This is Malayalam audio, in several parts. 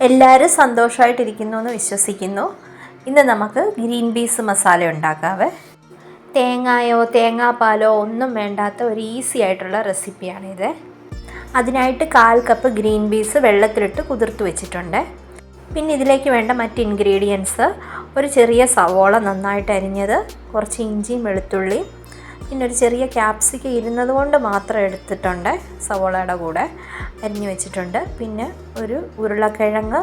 എല്ലാവരും സന്തോഷമായിട്ടിരിക്കുന്നു എന്ന് വിശ്വസിക്കുന്നു. ഇന്ന് നമുക്ക് ഗ്രീൻ പീസ് മസാല ഉണ്ടാക്കാവേ. തേങ്ങായോ തേങ്ങാപ്പാലോ ഒന്നും വേണ്ടാത്ത ഒരു ഈസി ആയിട്ടുള്ള റെസിപ്പിയാണിത്. അതിനായിട്ട് 1/4 കപ്പ് ഗ്രീൻ പീസ് വെള്ളത്തിലിട്ട് കുതിർത്ത് വെച്ചിട്ടുണ്ട്. പിന്നെ ഇതിലേക്ക് വേണ്ട മറ്റ് ഇൻഗ്രീഡിയൻസ്: ഒരു ചെറിയ സവോള നന്നായിട്ട് അരിഞ്ഞത്, കുറച്ച് ഇഞ്ചിയും വെളുത്തുള്ളിയും, പിന്നെ ഒരു ചെറിയ ക്യാപ്സിക്കം ഇരുന്നത് കൊണ്ട് മാത്രം എടുത്തിട്ടുണ്ട്, സവോളയുടെ കൂടെ അരിഞ്ഞു വെച്ചിട്ടുണ്ട്. പിന്നെ ഒരു ഉരുളക്കിഴങ്ങ്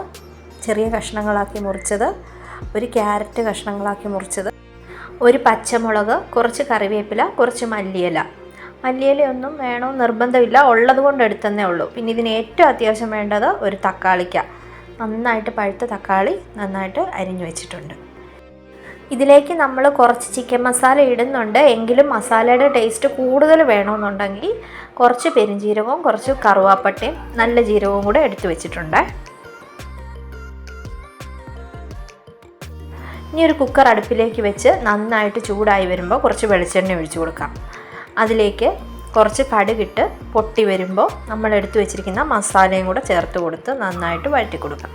ചെറിയ കഷ്ണങ്ങളാക്കി മുറിച്ചത്, ഒരു ക്യാരറ്റ് കഷ്ണങ്ങളാക്കി മുറിച്ചത്, ഒരു പച്ചമുളക്, കുറച്ച് കറിവേപ്പില, കുറച്ച് മല്ലിയിലയൊന്നും വേണമെന്ന് നിർബന്ധമില്ല, ഉള്ളത് കൊണ്ട് എടുത്തതേ ഉള്ളൂ. പിന്നെ ഇതിന് ഏറ്റവും അത്യാവശ്യം വേണ്ടത് ഒരു തക്കാളിക്ക, നന്നായിട്ട് പഴുത്ത തക്കാളി നന്നായിട്ട് അരിഞ്ഞു വെച്ചിട്ടുണ്ട്. ഇതിലേക്ക് നമ്മൾ കുറച്ച് ചിക്കൻ മസാല ഇടുന്നുണ്ട്. എങ്കിലും മസാലയുടെ ടേസ്റ്റ് കൂടുതൽ വേണമെന്നുണ്ടെങ്കിൽ കുറച്ച് പെരുംജീരകവും കുറച്ച് കറുവാപ്പട്ടയും നല്ല ജീരകവും കൂടെ എടുത്തു വെച്ചിട്ടുണ്ട്. ഇനി ഒരു കുക്കർ അടുപ്പിലേക്ക് വെച്ച് നന്നായിട്ട് ചൂടായി വരുമ്പോൾ കുറച്ച് വെളിച്ചെണ്ണ ഒഴിച്ചു കൊടുക്കാം. അതിലേക്ക് കുറച്ച് കടുകിട്ട് പൊട്ടി വരുമ്പോൾ നമ്മൾ എടുത്തു വെച്ചിരിക്കുന്ന മസാലയും കൂടെ ചേർത്ത് കൊടുത്ത് നന്നായിട്ട് വഴറ്റി കൊടുക്കാം.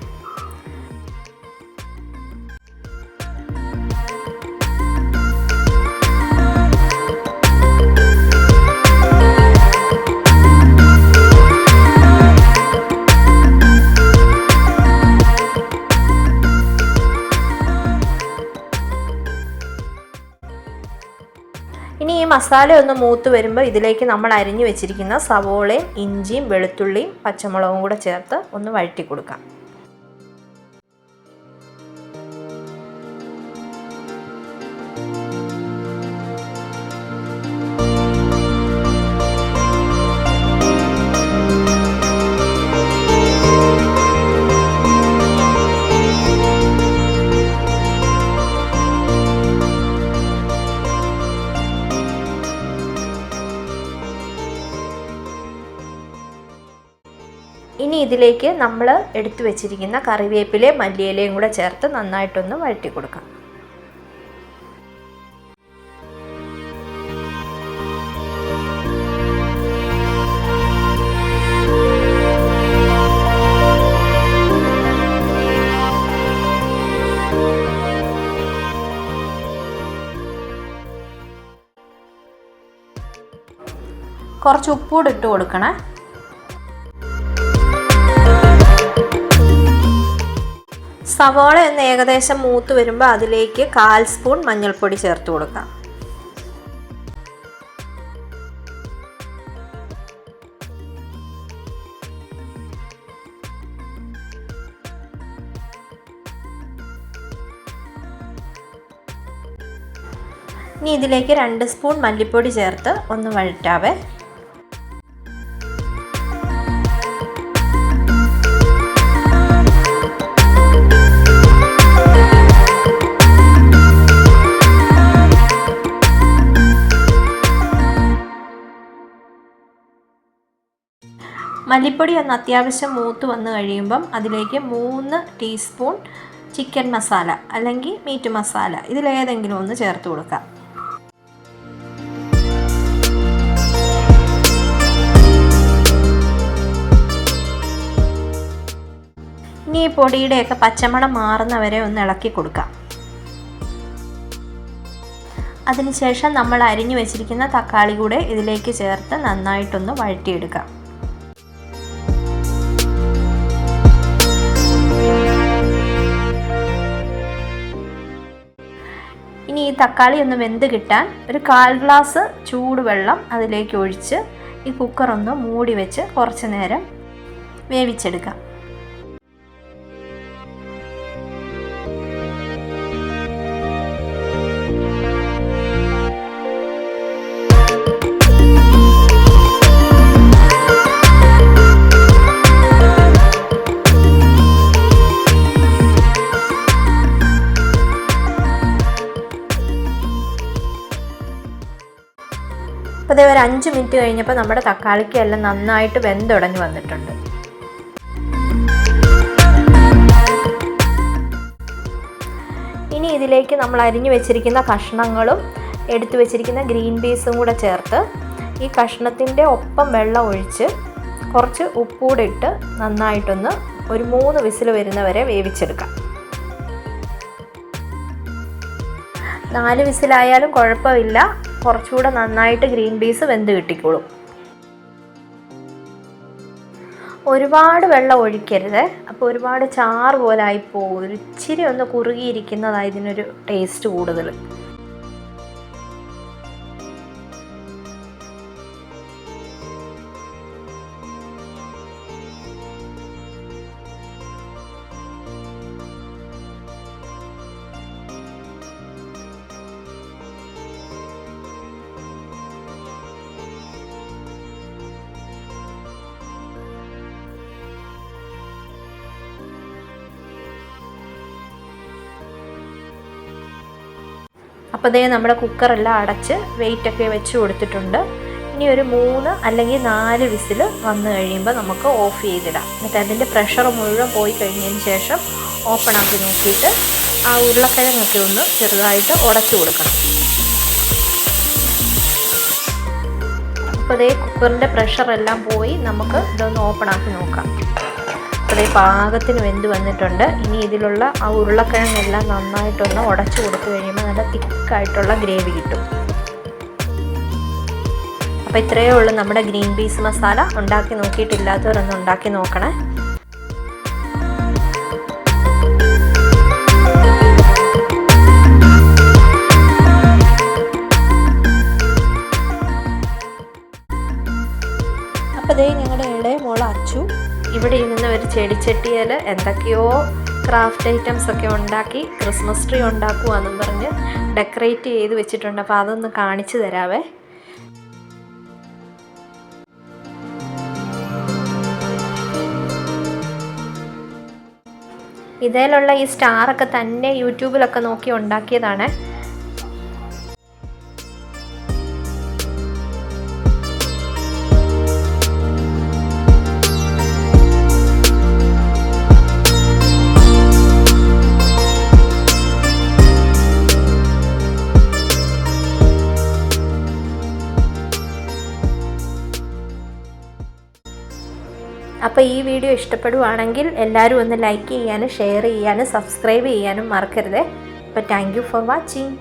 ഇനി ഈ മസാല ഒന്ന് മൂത്ത് വരുമ്പോൾ ഇതിലേക്ക് നമ്മൾ അരിഞ്ഞു വെച്ചിരിക്കുന്ന സവോളയും ഇഞ്ചിയും വെളുത്തുള്ളിയും പച്ചമുളകും കൂടെ ചേർത്ത് ഒന്ന് വഴറ്റി കൊടുക്കാം. ഇനി ഇതിലേക്ക് നമ്മൾ എടുത്തു വെച്ചിരിക്കുന്ന കറിവേപ്പിലയും മല്ലിയിലയും കൂടെ ചേർത്ത് നന്നായിട്ടൊന്ന് വഴറ്റി കൊടുക്കാം. കുറച്ച് ഉപ്പൂടെ ഇട്ട് കൊടുക്കണേ. സവാള ഒന്ന് ഏകദേശം മൂത്ത് വരുമ്പോൾ അതിലേക്ക് 1/4 സ്പൂൺ മഞ്ഞൾപ്പൊടി ചേർത്ത് കൊടുക്കാം. ഇനി ഇതിലേക്ക് 2 സ്പൂൺ മല്ലിപ്പൊടി ചേർത്ത് ഒന്ന് വഴറ്റാവേ. മല്ലിപ്പൊടി ഒന്ന് അത്യാവശ്യം മൂത്ത് വന്നു കഴിയുമ്പം അതിലേക്ക് 3 ടീസ്പൂൺ ചിക്കൻ മസാല അല്ലെങ്കിൽ മീറ്റ് മസാല ഇതിലേതെങ്കിലും ഒന്ന് ചേർത്ത് കൊടുക്കാം. ഇനി ഈ പൊടിയുടെയൊക്കെ പച്ചമണം മാറുന്നവരെ ഒന്ന് ഇളക്കി കൊടുക്കാം. അതിനുശേഷം നമ്മൾ അരിഞ്ഞു വെച്ചിരിക്കുന്ന തക്കാളി കൂടെ ഇതിലേക്ക് ചേർത്ത് നന്നായിട്ടൊന്ന് വഴറ്റിയെടുക്കാം. ഇനി ഈ തക്കാളി ഒന്ന് വെന്ത് കിട്ടാൻ ഒരു 1/4 ഗ്ലാസ് ചൂടുവെള്ളം അതിലേക്ക് ഒഴിച്ച് ഈ കുക്കർ ഒന്ന് മൂടി വെച്ച് കുറച്ച് നേരം വേവിച്ചെടുക്കാം. അപ്പോൾ അതേ ഒരു 5 മിനിറ്റ് കഴിഞ്ഞപ്പോൾ നമ്മുടെ തക്കാളിക്ക് എല്ലാം നന്നായിട്ട് വെന്തുടഞ്ഞ് വന്നിട്ടുണ്ട്. ഇനി ഇതിലേക്ക് നമ്മൾ അരിഞ്ഞു വെച്ചിരിക്കുന്ന കഷ്ണങ്ങളും എടുത്തു വെച്ചിരിക്കുന്ന ഗ്രീൻ പീസും കൂടെ ചേർത്ത് ഈ കഷ്ണത്തിൻ്റെ ഒപ്പം വെള്ളം ഒഴിച്ച് കുറച്ച് ഉപ്പൂടെ ഇട്ട് നന്നായിട്ടൊന്ന് ഒരു 3 വിസിൽ വരുന്നവരെ വേവിച്ചെടുക്കാം. 4 വിസിലായാലും കുഴപ്പമില്ല, കുറച്ചുകൂടെ നന്നായിട്ട് ഗ്രീൻ പീസ് വെന്ത് കിട്ടിക്കോളും. ഒരുപാട് വെള്ളം ഒഴിക്കരുത്, അപ്പോൾ ഒരുപാട് ചാറ് പോലെ ആയിപ്പോകും. ഒരു ഇച്ചിരി ഒന്ന് കുറുകിയിരിക്കുന്നതാണ് ഇതിനൊരു ടേസ്റ്റ് കൂടുതൽ. അപ്പോൾ ദേ നമ്മുടെ കുക്കറെല്ലാം അടച്ച് വെയിറ്റൊക്കെ വെച്ച് കൊടുത്തിട്ടുണ്ട്. ഇനി ഒരു 3 അല്ലെങ്കിൽ 4 വിസിൽ വന്നു കഴിയുമ്പോൾ നമുക്ക് ഓഫ് ചെയ്തിടാം. എന്നിട്ട് അതിൻ്റെ പ്രഷർ മുഴുവൻ പോയി കഴിഞ്ഞതിന് ശേഷം ഓപ്പൺ ആക്കി നോക്കിയിട്ട് ആ ഉരുളക്കിഴങ്ങൊക്കെ ഒന്ന് ചെറുതായിട്ട് ഉടച്ചു കൊടുക്കണം. അപ്പോൾ ദേ കുക്കറിൻ്റെ പ്രഷറെല്ലാം പോയി, നമുക്ക് ഇതൊന്ന് ഓപ്പൺ ആക്കി നോക്കാം. അപ്പോൾ പാകത്തിന് വെന്ത് വന്നിട്ടുണ്ട്. ഇനി ഇതിലുള്ള ആ ഉരുളക്കിഴങ്ങെല്ലാം നന്നായിട്ടൊന്ന് ഉടച്ചു കൊടുത്തു കഴിയുമ്പോൾ നല്ല തിക്കായിട്ടുള്ള ഗ്രേവി കിട്ടും. അപ്പോൾ ഇത്രയേ ഉള്ളൂ നമ്മുടെ ഗ്രീൻ പീസ് മസാല. ഉണ്ടാക്കി നോക്കിയിട്ടില്ലാത്തവരൊന്ന് ഉണ്ടാക്കി നോക്കണേ. അപ്പോൾ ദേ ഞങ്ങളുടെ ഇളയ മോള് അച്ചു ഇവിടെ ഇരുന്ന് ഒരു ചെടിച്ചട്ടിയിൽ എന്തൊക്കെയോ ക്രാഫ്റ്റ് ഐറ്റംസ് ഒക്കെ ഉണ്ടാക്കി ക്രിസ്മസ് ട്രീ ഉണ്ടാക്കുവാന്നും പറഞ്ഞ് ഡെക്കറേറ്റ് ചെയ്ത് വെച്ചിട്ടുണ്ട്. അപ്പോൾ അതൊന്ന് കാണിച്ചു തരാവേ. ഇതിലുള്ള ഈ സ്റ്റാറൊക്കെ തന്നെ യൂട്യൂബിലൊക്കെ നോക്കി ഉണ്ടാക്കിയതാണ്. അപ്പോൾ ഈ വീഡിയോ ഇഷ്ടപ്പെടുവാണെങ്കിൽ എല്ലാവരും ഒന്ന് ലൈക്ക് ചെയ്യാനും ഷെയർ ചെയ്യാനും സബ്സ്ക്രൈബ് ചെയ്യാനും മറക്കരുത്. അപ്പോൾ താങ്ക് യു ഫോർ വാച്ചിങ്.